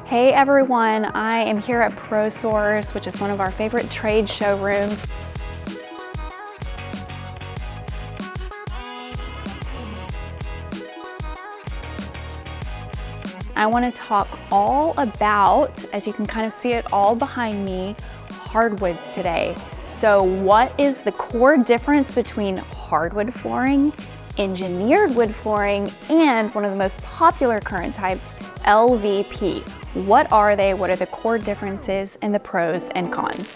Hey everyone, I am here at ProSource, which is one of our favorite trade showrooms. I want to talk all about, as you can kind of see it all behind me, hardwoods today. So what is the core difference between hardwood flooring, engineered wood flooring, and one of the most popular current types, LVP? What are they? What are the core differences and the pros and cons?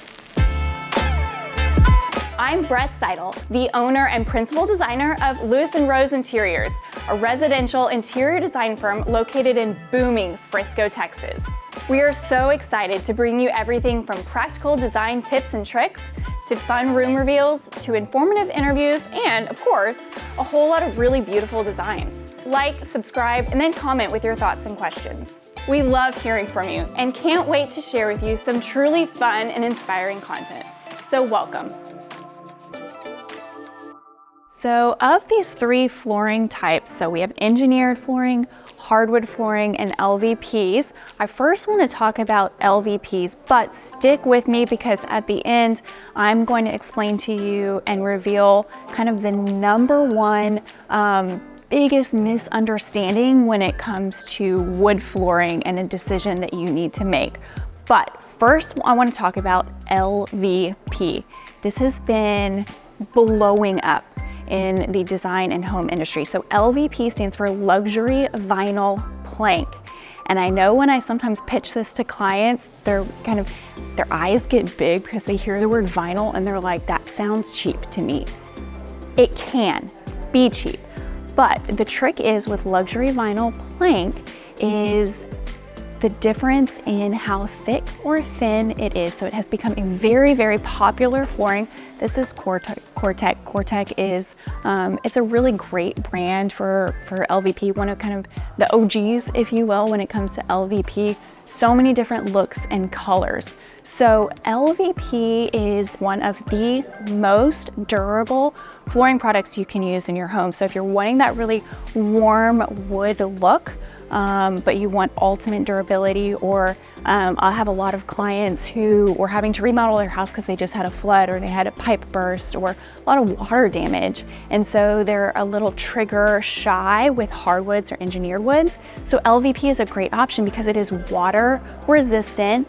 I'm Nicole Seidl, the owner and principal designer of Lewis & Rose Interiors, a residential interior design firm located in booming Frisco, Texas. We are so excited to bring you everything from practical design tips and tricks to fun room reveals to informative interviews and, of course, a whole lot of really beautiful designs. Like, subscribe, and then comment with your thoughts and questions. We love hearing from you and can't wait to share with you some truly fun and inspiring content. So welcome. So of these three flooring types, so we have engineered flooring, hardwood flooring, and LVPs. I first want to talk about LVPs, but stick with me because at the end, I'm going to explain to you and reveal kind of the number one biggest misunderstanding when it comes to wood flooring and a decision that you need to make. But first, I want to talk about LVP. This has been blowing up in the design and home industry. So LVP stands for luxury vinyl plank. And I know when I sometimes pitch this to clients, their eyes get big because they hear the word vinyl and they're like, that sounds cheap to me. It can be cheap, but the trick is with luxury vinyl plank is the difference in how thick or thin it is. So it has become a very, very popular flooring. This is Cortec. Cortec is, it's a really great brand for LVP, one of kind of the OGs, if you will, when it comes to LVP. So many different looks and colors. So LVP is one of the most durable flooring products you can use in your home. So if you're wanting that really warm wood look, but you want ultimate durability, or I have a lot of clients who were having to remodel their house because they just had a flood or they had a pipe burst or a lot of water damage. And so they're a little trigger shy with hardwoods or engineered woods. So LVP is a great option because it is water resistant.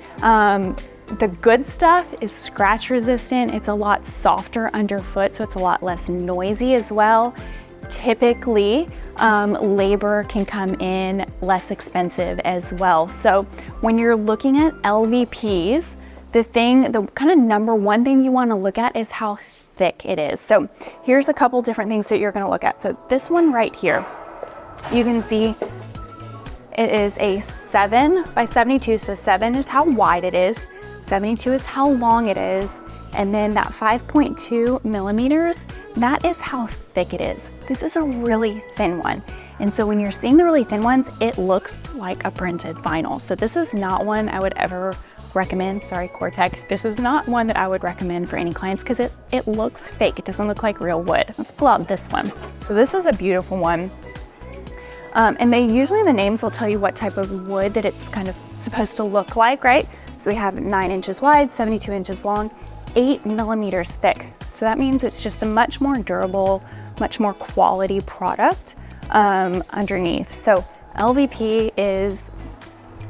The good stuff is scratch resistant. It's a lot softer underfoot, so it's a lot less noisy as well. Typically, labor can come in less expensive as well. So when you're looking at LVPs, the kind of number one thing you want to look at is how thick it is. So here's a couple different things that you're going to look at. So this one right here, you can see it is a 7 by 72. So 7 is how wide it is, 72 is how long it is, and then that 5.2 millimeters, that is how thick it is. This is a really thin one. And so when you're seeing the really thin ones, it looks like a printed vinyl. So this is not one I would ever recommend. Sorry, Cortec. This is not one that I would recommend for any clients because it looks fake. It doesn't look like real wood. Let's pull out this one. So this is a beautiful one. And they usually, the names will tell you what type of wood that it's kind of supposed to look like, right? So we have 9 inches wide, 72 inches long, 8 millimeters thick. So that means it's just a much more durable, much more quality product underneath. So LVP is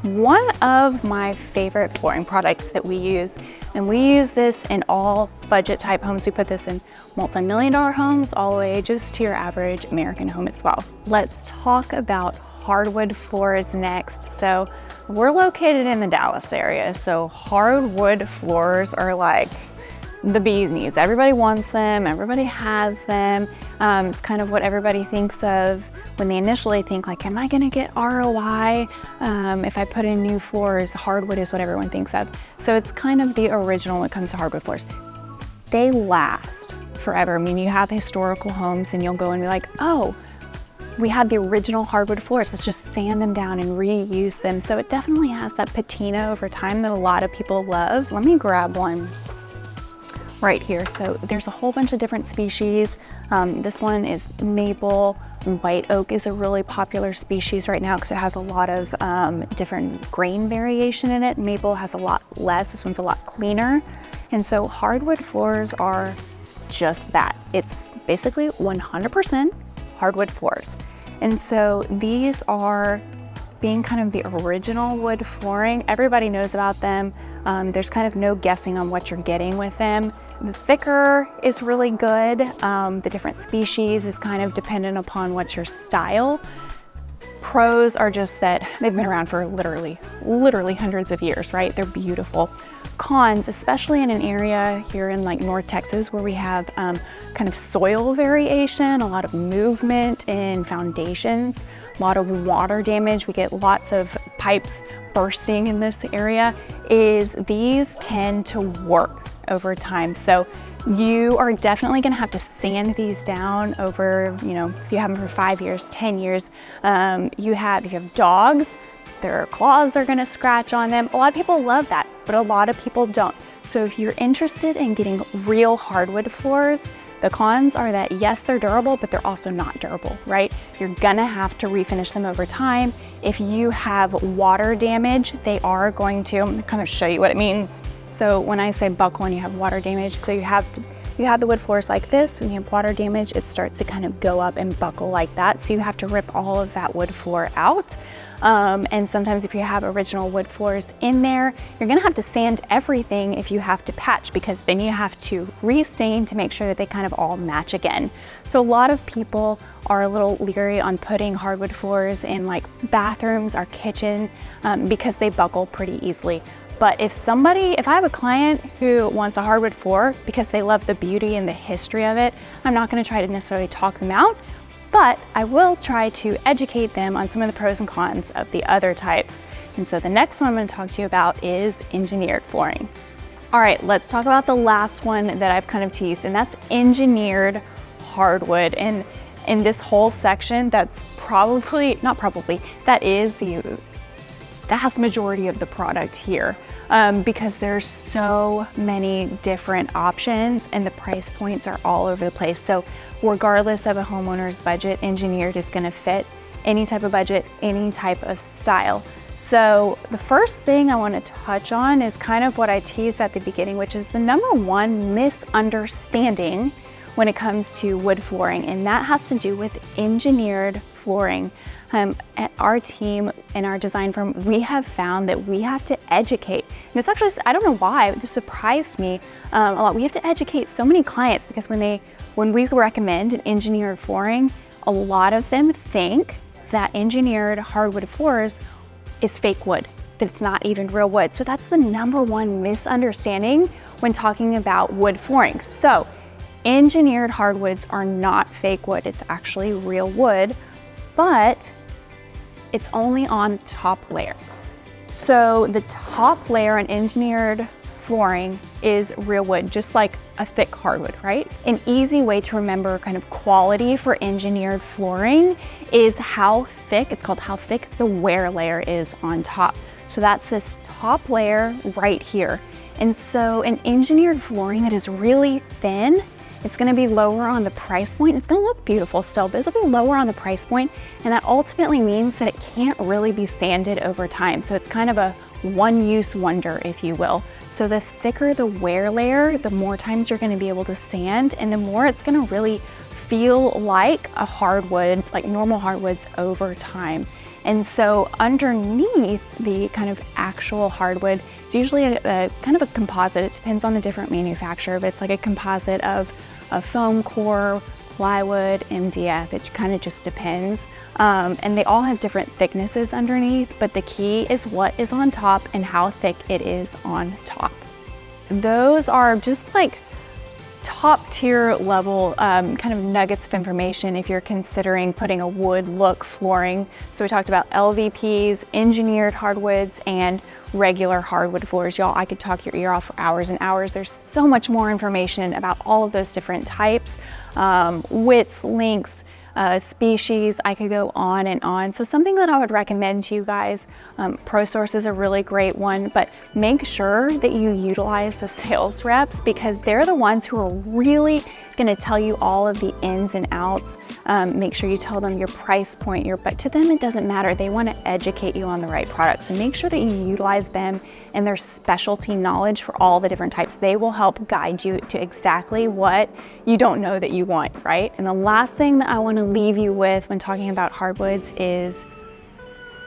one of my favorite flooring products that we use. And we use this in all budget type homes. We put this in multi-million-dollar homes all the way just to your average American home as well. Let's talk about hardwood floors next. So we're located in the Dallas area. So hardwood floors are like the bee's knees. Everybody wants them, everybody has them. It's kind of what everybody thinks of when they initially think like, am I gonna get ROI if I put in new floors? Hardwood is what everyone thinks of. So it's kind of the original when it comes to hardwood floors. They last forever. I mean, you have historical homes and you'll go and be like, oh, we had the original hardwood floors, let's just sand them down and reuse them. So it definitely has that patina over time that a lot of people love. Let me grab one. right here. So there's a whole bunch of different species. This one is maple. White oak is a really popular species right now because it has a lot of different grain variation in it. Maple has a lot less. This one's a lot cleaner. And so hardwood floors are just that. It's basically 100% hardwood floors. And so these are being kind of the original wood flooring. Everybody knows about them. There's kind of no guessing on what you're getting with them. The thicker is really good. The different species is kind of dependent upon what's your style. Pros are just that they've been around for literally hundreds of years, right? They're beautiful. Cons, especially in an area here in like North Texas where we have kind of soil variation, a lot of movement in foundations, a lot of water damage. We get lots of pipes bursting in this area, is these tend to warp over time. So you are definitely gonna have to sand these down over, you know, if you have them for 5 years, 10 years. If you have dogs, their claws are gonna scratch on them. A lot of people love that, but a lot of people don't. So if you're interested in getting real hardwood floors, the cons are that yes, they're durable, but they're also not durable, right? You're gonna have to refinish them over time. If you have water damage, they are going to, I'm gonna kind of show you what it means. So when I say buckle and you have water damage, so you have the wood floors like this. When you have water damage, it starts to kind of go up and buckle like that. So you have to rip all of that wood floor out. And sometimes if you have original wood floors in there, you're gonna have to sand everything if you have to patch, because then you have to restain to make sure that they kind of all match again. So a lot of people are a little leery on putting hardwood floors in like bathrooms or kitchen because they buckle pretty easily. But if I have a client who wants a hardwood floor because they love the beauty and the history of it, I'm not gonna try to necessarily talk them out, but I will try to educate them on some of the pros and cons of the other types. And so the next one I'm gonna talk to you about is engineered flooring. All right, let's talk about the last one that I've kind of teased, and that's engineered hardwood. And in this whole section, that is the vast majority of the product here, because there's so many different options and the price points are all over the place. So regardless of a homeowner's budget, engineered is gonna fit any type of budget, any type of style. So the first thing I want to touch on is kind of what I teased at the beginning, which is the number one misunderstanding when it comes to wood flooring, and that has to do with engineered flooring. At our team and our design firm, we have found that we have to educate. And this actually, I don't know why, this surprised me a lot. We have to educate so many clients because when we recommend an engineered flooring, a lot of them think that engineered hardwood floors is fake wood, that it's not even real wood. So that's the number one misunderstanding when talking about wood flooring. So engineered hardwoods are not fake wood, it's actually real wood, but it's only on the top layer. So the top layer on engineered flooring is real wood, just like a thick hardwood, right? An easy way to remember kind of quality for engineered flooring is how thick, it's called how thick the wear layer is on top. So that's this top layer right here. And so an engineered flooring that is really thin, it's gonna be lower on the price point. It's gonna look beautiful still, but it'll be lower on the price point, and that ultimately means that it can't really be sanded over time. So it's kind of a one-use wonder, if you will. So the thicker the wear layer, the more times you're gonna be able to sand, and the more it's gonna really feel like a hardwood, like normal hardwoods over time. And so underneath the kind of actual hardwood, it's usually a kind of a composite. It depends on the different manufacturer, but it's like a composite of a foam core, plywood, MDF. It kind of just depends. And they all have different thicknesses underneath, but the key is what is on top and how thick it is on top. Those are just like top tier level kind of nuggets of information if you're considering putting a wood look flooring. So we talked about LVPs, engineered hardwoods, and regular hardwood floors. Y'all, I could talk your ear off for hours and hours. There's so much more information about all of those different types, widths, lengths, species. I could go on and on. So something that I would recommend to you guys, ProSource is a really great one, but make sure that you utilize the sales reps because they're the ones who are really going to tell you all of the ins and outs. Make sure you tell them your price point, but to them it doesn't matter. They want to educate you on the right product. So make sure that you utilize them and their specialty knowledge for all the different types. They will help guide you to exactly what you don't know that you want, right? And the last thing that I want to leave you with when talking about hardwoods is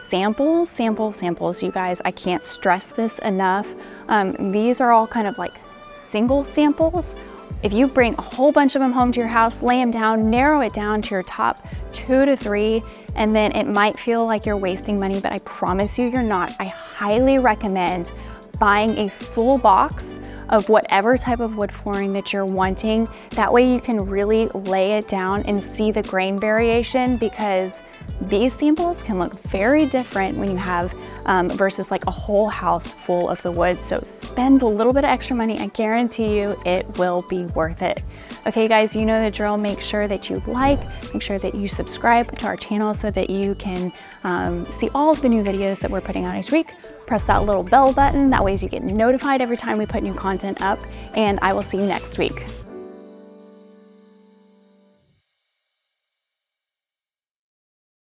samples, samples, samples. You guys, I can't stress this enough. These are all kind of like single samples. If you bring a whole bunch of them home to your house, lay them down, narrow it down to your top 2 to 3, and then it might feel like you're wasting money, but I promise you, you're not. I highly recommend buying a full box of whatever type of wood flooring that you're wanting. That way you can really lay it down and see the grain variation, because these samples can look very different when you have versus like a whole house full of the wood. So spend a little bit of extra money. I guarantee you it will be worth it. Okay guys, you know the drill. Make sure that you make sure that you subscribe to our channel so that you can see all of the new videos that we're putting out each week. Press that little bell button. That way you get notified every time we put new content up, and I will see you next week.